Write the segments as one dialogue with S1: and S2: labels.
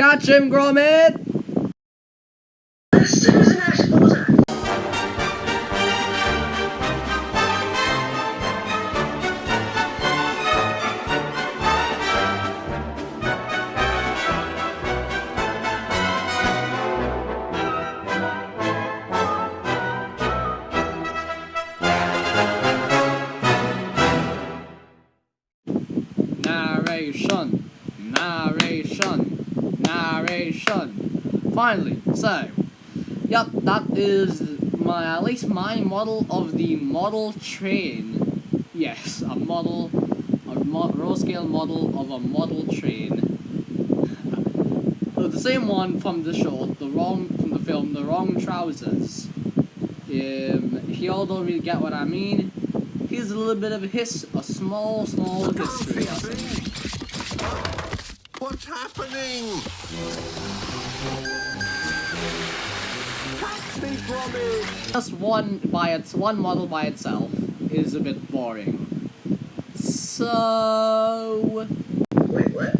S1: Catch him, Gromit! Narration. Finally, so, yep, that is at least my model of the model train. Yes, a raw scale model of a model train. The same one from the from the film, The Wrong Trousers. If y'all don't really get what I mean, here's a little bit of a small history lesson.
S2: What's happening? Catch me, Gromit!
S1: Just one model by itself is a bit boring. So
S2: Wait, what?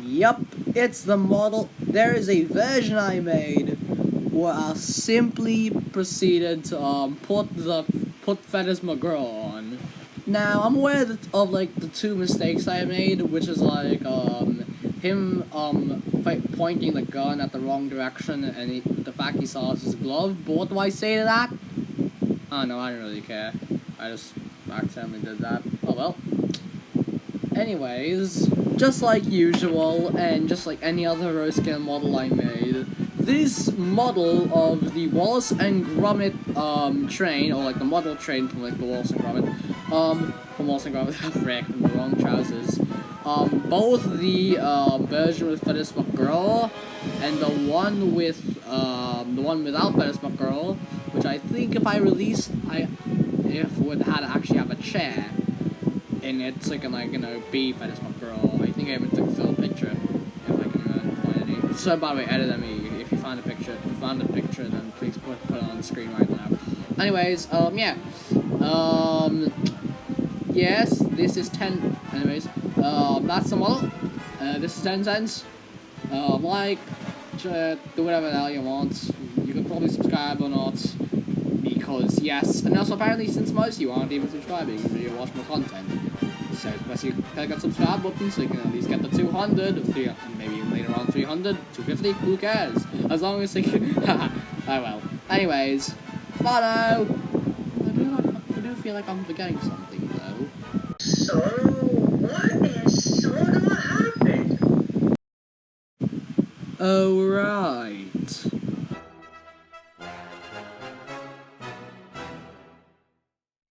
S1: Yup, it's the model. There is a version I made where I simply proceeded to put Feathers McGraw on. Now I'm aware of like the two mistakes I made, which is like him pointing the gun at the wrong direction and the fact he saw his glove. But what do I say to that? Oh no, I don't really care. I just accidentally did that. Oh well. Anyways, just like usual, and just like any other raw scale model I made, this model of the Wallace and Gromit train, or like the model train from like the Wallace and Gromit, from Wallace and Gromit, frick, from The Wrong Trousers, both the version with Feathers McGraw and the one without Feathers McGraw, which I think if I released, would actually have a chair in it, so it can be Feathers McGraw. I think I even took still a picture, if I can find any. So by the way, editor me, if you find a picture, then please put it on the screen right now. Anyways, yeah. Yes, this is 10, anyways, that's the model. This is 10 cents. Like, do whatever the hell you want. You can probably subscribe or not, because yes, and also apparently since most of you aren't even subscribing, you watch more content. So press you click that subscribe button so you can at least get the 200, or 300, maybe later on 300, 250, who cares? As long as you can, oh well. Anyways, bye now! I do feel like I'm forgetting something though.
S2: So, what is sort of happened?
S1: Oh right.